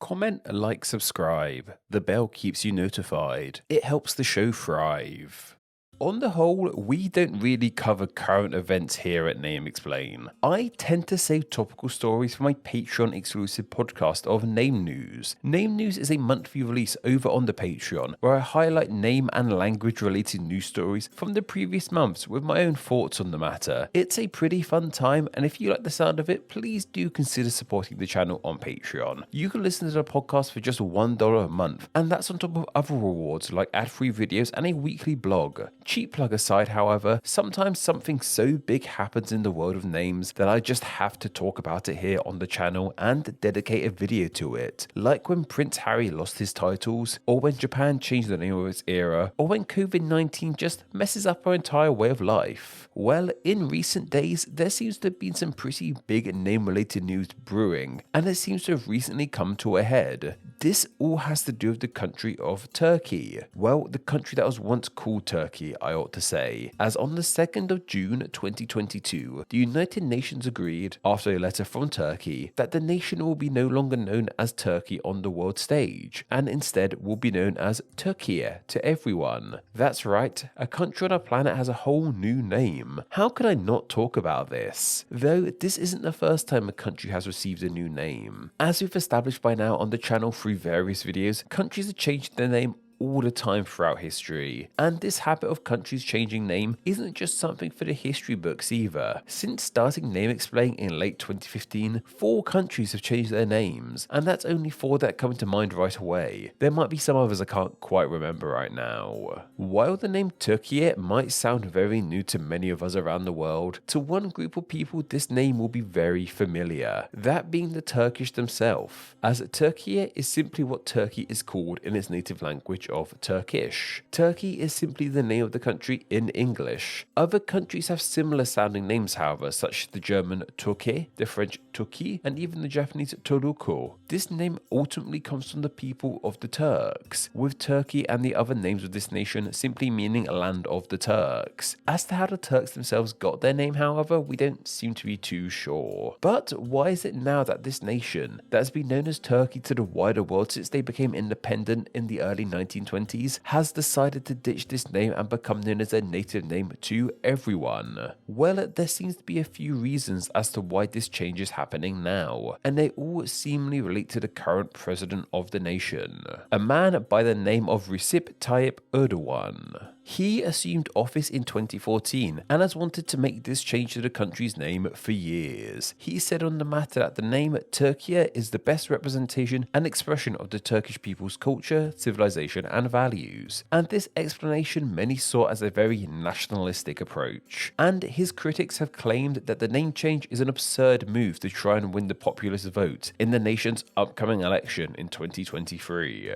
Comment, like, subscribe. The bell keeps you notified. It helps the show thrive. On the whole, we don't really cover current events here at Name Explain. I tend to save topical stories for my Patreon exclusive podcast of Name News. Name News is a monthly release over on the Patreon where I highlight name and language related news stories from the previous months with my own thoughts on the matter. It's a pretty fun time, and if you like the sound of it, please do consider supporting the channel on Patreon. You can listen to the podcast for just $1 a month, and that's on top of other rewards like ad-free videos and a weekly blog. Cheap plug aside, however, sometimes something so big happens in the world of names that I just have to talk about it here on the channel and dedicate a video to it. Like when Prince Harry lost his titles, or when Japan changed the name of its era, or when COVID-19 just messes up our entire way of life. Well, in recent days, there seems to have been some pretty big name-related news brewing, and it seems to have recently come to a head. This all has to do with the country of Turkey. Well, the country that was once called Turkey, I ought to say, as on the 2nd of June 2022, the United Nations agreed, after a letter from Turkey, that the nation will be no longer known as Turkey on the world stage, and instead will be known as Türkiye to everyone. That's right, a country on our planet has a whole new name. How could I not talk about this? Though this isn't the first time a country has received a new name. As we've established by now on the channel through various videos, countries have changed their name all the time throughout history, and this habit of countries changing name isn't just something for the history books either. Since starting Name Explain in late 2015, 4 countries have changed their names, and that's only 4 that come to mind right away. There might be some others I can't quite remember right now. While the name Türkiye might sound very new to many of us around the world, to one group of people this name will be very familiar, that being the Turkish themselves, as Türkiye is simply what Turkey is called in its native language of Turkish. Turkey is simply the name of the country in English. Other countries have similar sounding names, however, such as the German Türkiye, the French Turki, and even the Japanese Toruko. This name ultimately comes from the people of the Turks, with Turkey and the other names of this nation simply meaning land of the Turks. As to how the Turks themselves got their name, however, we don't seem to be too sure. But why is it now that this nation, that has been known as Turkey to the wider world since they became independent in the early 1920s, has decided to ditch this name and become known as their native name to everyone? Well, there seems to be a few reasons as to why this change is happening now, and they all seemingly relate to the current president of the nation, a man by the name of Recep Tayyip Erdogan. He assumed office in 2014 and has wanted to make this change to the country's name for years. He said on the matter that the name Türkiye is the best representation and expression of the Turkish people's culture, civilization and values, and this explanation many saw as a very nationalistic approach. And his critics have claimed that the name change is an absurd move to try and win the populist vote in the nation's upcoming election in 2023.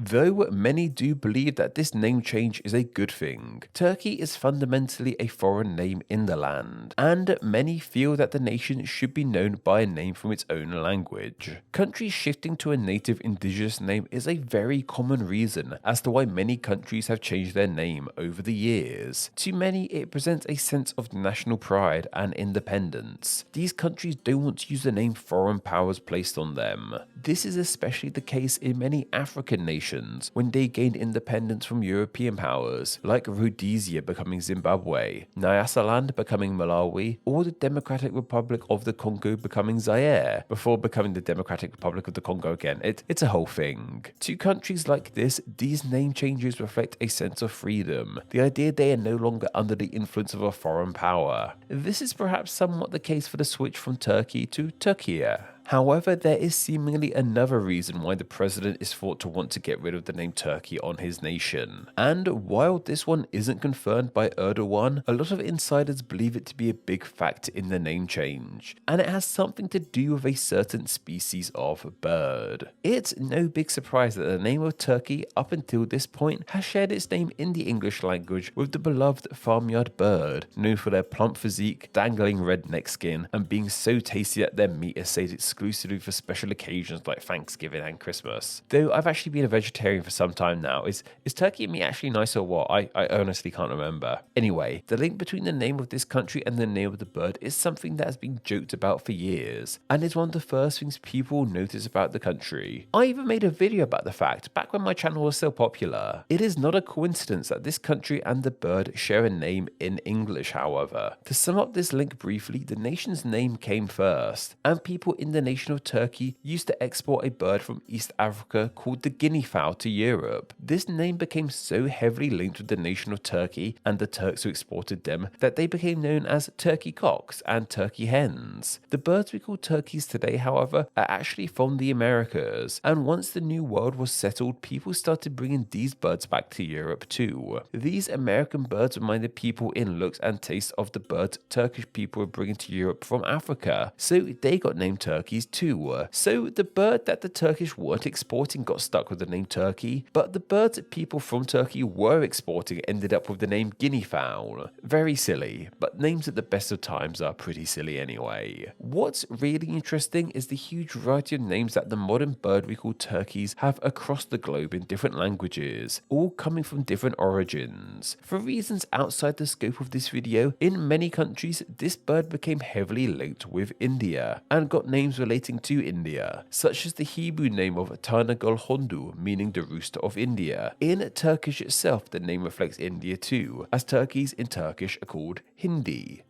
Though many do believe that this name change is a good thing, Turkey is fundamentally a foreign name in the land, and many feel that the nation should be known by a name from its own language. Countries shifting to a native indigenous name is a very common reason as to why many countries have changed their name over the years. To many, it presents a sense of national pride and independence. These countries don't want to use the name foreign powers placed on them. This is especially the case in many African nations when they gained independence from European powers, like Rhodesia becoming Zimbabwe, Nyasaland becoming Malawi, or the Democratic Republic of the Congo becoming Zaire, before becoming the Democratic Republic of the Congo again. It's a whole thing. To countries like this, these name changes reflect a sense of freedom, the idea they are no longer under the influence of a foreign power. This is perhaps somewhat the case for the switch from Turkey to Türkiye. However, there is seemingly another reason why the president is thought to want to get rid of the name Turkey on his nation. And while this one isn't confirmed by Erdogan, a lot of insiders believe it to be a big factor in the name change, and it has something to do with a certain species of bird. It's no big surprise that the name of Turkey up until this point has shared its name in the English language with the beloved farmyard bird, known for their plump physique, dangling red neck skin, and being so tasty that their meat is said it's exclusively for special occasions like Thanksgiving and Christmas. Though I've actually been a vegetarian for some time now. Is turkey meat actually nice or what? I honestly can't remember. Anyway, the link between the name of this country and the name of the bird is something that has been joked about for years, and is one of the first things people notice about the country. I even made a video about the fact back when my channel was still popular. It is not a coincidence that this country and the bird share a name in English, however. To sum up this link briefly, the nation's name came first, and people in the nation of Turkey used to export a bird from East Africa called the guinea fowl to Europe. This name became so heavily linked with the nation of Turkey and the Turks who exported them that they became known as turkey cocks and turkey hens. The birds we call turkeys today, however, are actually from the Americas, and once the New World was settled, people started bringing these birds back to Europe too. These American birds reminded people in looks and taste of the birds Turkish people were bringing to Europe from Africa, so they got named turkeys too. So the bird that the Turkish weren't exporting got stuck with the name turkey, but the birds that people from Turkey were exporting ended up with the name guinea fowl. Very silly, but names at the best of times are pretty silly anyway. What's really interesting is the huge variety of names that the modern bird we call turkeys have across the globe in different languages, all coming from different origins. For reasons outside the scope of this video, in many countries this bird became heavily linked with India and got names relating to India, such as the Hebrew name of Tanagol Hondu, meaning the rooster of India. In Turkish itself, the name reflects India too, as turkeys in Turkish are called Hindi.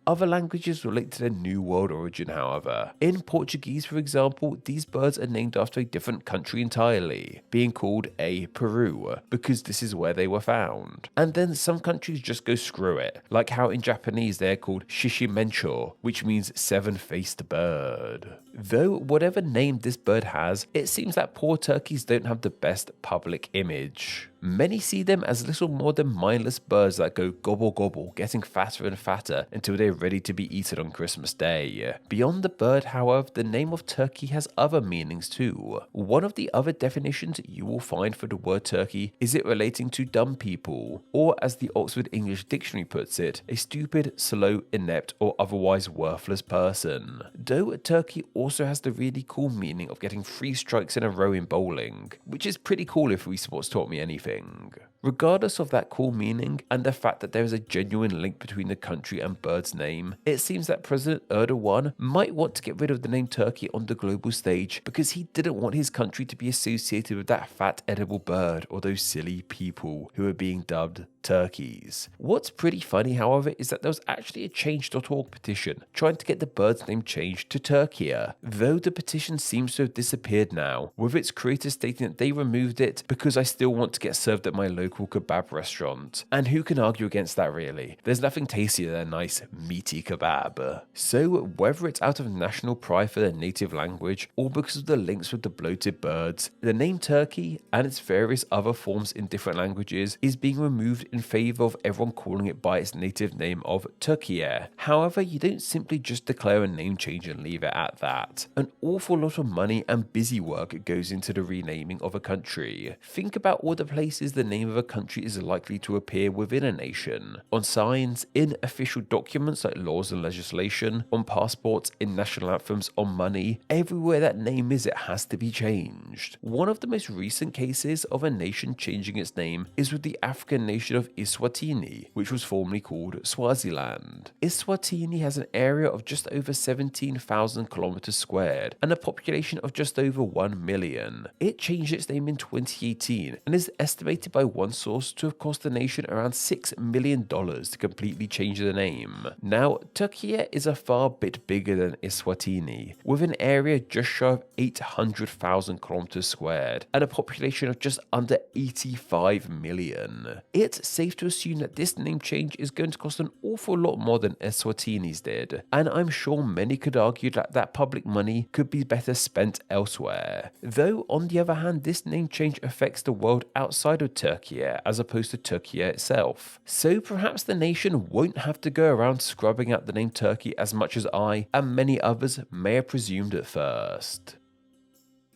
Other languages relate to their New World origin, however. In Portuguese, for example, these birds are named after a different country entirely, being called a Peru, because this is where they were found. And then some countries just go screw it, like how in Japanese they're called Shishimencho, which means seven-faced bird. Though whatever name this bird has, it seems that poor turkeys don't have the best public image. Many see them as little more than mindless birds that go gobble gobble, getting fatter and fatter until they're ready to be eaten on Christmas Day. Beyond the bird, however, the name of turkey has other meanings too. One of the other definitions you will find for the word turkey is it relating to dumb people, or as the Oxford English Dictionary puts it, a stupid, slow, inept, or otherwise worthless person. Though turkey also has the really cool meaning of getting 3 strikes in a row in bowling, which is pretty cool if Wii Sports taught me anything. Regardless of that cool meaning and the fact that there is a genuine link between the country and bird's name, it seems that President Erdogan might want to get rid of the name Turkey on the global stage because he didn't want his country to be associated with that fat edible bird or those silly people who are being dubbed turkeys. What's pretty funny, however, is that there was actually a change.org petition trying to get the bird's name changed to Turkey, though the petition seems to have disappeared now, with its creators stating that they removed it because I still want to get served at my local kebab restaurant. And who can argue against that, really? There's nothing tastier than a nice meaty kebab. So whether it's out of national pride for their native language or because of the links with the bloated birds, the name Turkey and its various other forms in different languages is being removed in favour of everyone calling it by its native name of Türkiye. However, you don't simply just declare a name change and leave it at that. An awful lot of money and busy work goes into the renaming of a country. Think about all the places the name of a country is likely to appear within a nation. On signs, in official documents like laws and legislation, on passports, in national anthems, on money. Everywhere that name is, it has to be changed. One of the most recent cases of a nation changing its name is with the African nation of Eswatini, which was formerly called Swaziland. Eswatini has an area of just over 17,000 kilometers squared and a population of just over 1 million. It changed its name in 2018 and is estimated by one source to have cost the nation around $6 million to completely change the name. Now, Türkiye is a far bit bigger than Eswatini, with an area just shy of 800,000 kilometers squared and a population of just under 85 million. It's safe to assume that this name change is going to cost an awful lot more than Eswatini's did, and I'm sure many could argue that that public money could be better spent elsewhere. Though, on the other hand, this name change affects the world outside of Türkiye as opposed to Türkiye itself. So perhaps the nation won't have to go around scrubbing out the name Turkey as much as I and many others may have presumed at first.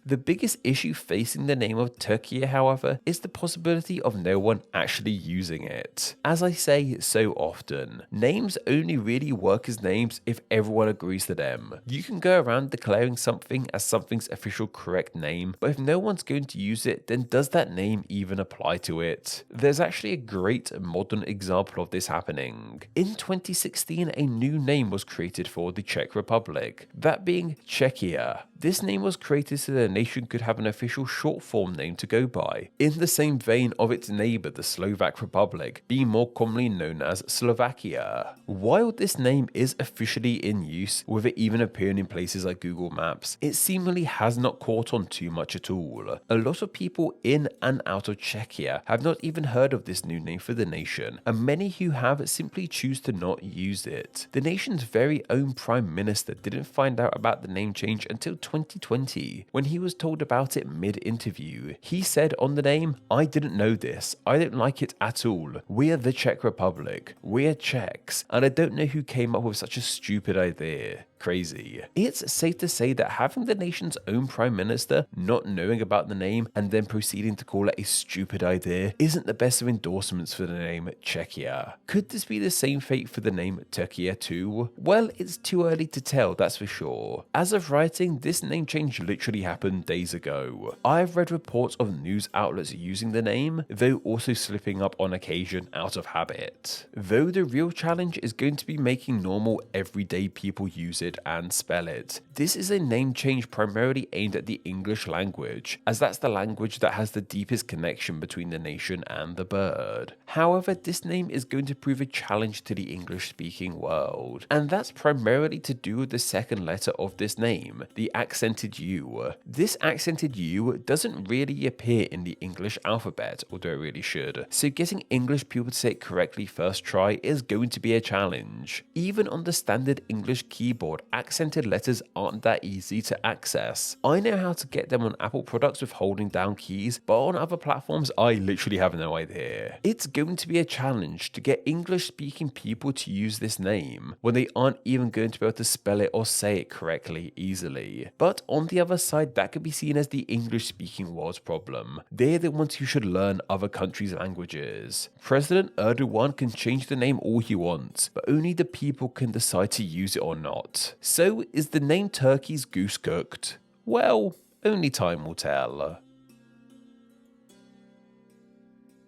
The biggest issue facing the name of Türkiye, however, is the possibility of no one actually using it. As I say so often, names only really work as names if everyone agrees to them. You can go around declaring something as something's official correct name, but if no one's going to use it, then does that name even apply to it? There's actually a great modern example of this happening. In 2016, a new name was created for the Czech Republic, that being Czechia. This name was created so the nation could have an official short form name to go by, in the same vein of its neighbour, the Slovak Republic, being more commonly known as Slovakia. While this name is officially in use, with it even appearing in places like Google Maps, it seemingly has not caught on too much at all. A lot of people in and out of Czechia have not even heard of this new name for the nation, and many who have simply choose to not use it. The nation's very own Prime Minister didn't find out about the name change until 2020, when he was told about it mid-interview. He said on the name, "I didn't know this. I don't like it at all. We're the Czech Republic. We're Czechs, and I don't know who came up with such a stupid idea." Crazy. It's safe to say that having the nation's own Prime Minister not knowing about the name and then proceeding to call it a stupid idea isn't the best of endorsements for the name Czechia. Could this be the same fate for the name Türkiye too? Well, it's too early to tell, that's for sure. As of writing, this name change literally happened days ago. I've read reports of news outlets using the name, though also slipping up on occasion out of habit. Though the real challenge is going to be making normal, everyday people use it and spell it. This is a name change primarily aimed at the English language, as that's the language that has the deepest connection between the nation and the bird. However, this name is going to prove a challenge to the English-speaking world, and that's primarily to do with the second letter of this name, the accented U. This accented U doesn't really appear in the English alphabet, although it really should, so getting English people to say it correctly first try is going to be a challenge. Even on the standard English keyboard, accented letters aren't that easy to access. I know how to get them on Apple products with holding down keys, but on other platforms I literally have no idea. It's going to be a challenge to get English speaking people to use this name when they aren't even going to be able to spell it or say it correctly easily. But on the other side, that could be seen as the English speaking world's problem. They're the ones who should learn other countries' languages. President Erdogan can change the name all he wants, but only the people can decide to use it or not. So, is the name Turkey's goose cooked? Well, only time will tell.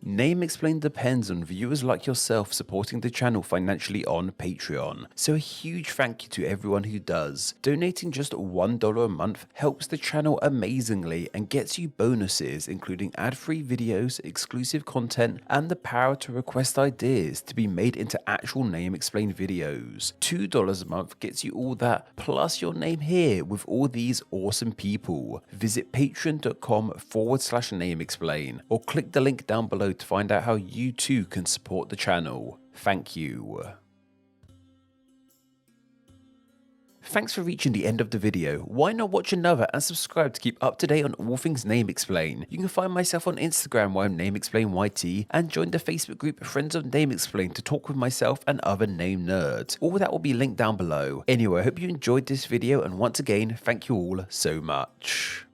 Name Explained depends on viewers like yourself supporting the channel financially on Patreon, so a huge thank you to everyone who does. Donating just $1 a month helps the channel amazingly and gets you bonuses including ad-free videos, exclusive content, and the power to request ideas to be made into actual Name Explained videos. $2 a month gets you all that, plus your name here with all these awesome people. Visit patreon.com/nameexplain or click the link down below to find out how you too can support the channel. Thank you. Thanks for reaching the end of the video. Why not watch another and subscribe to keep up to date on all things Name Explain. You can find myself on Instagram where I'm NameExplainYT, and join the Facebook group Friends of Name Explain to talk with myself and other name nerds. All that will be linked down below. Anyway, I hope you enjoyed this video, and once again, thank you all so much.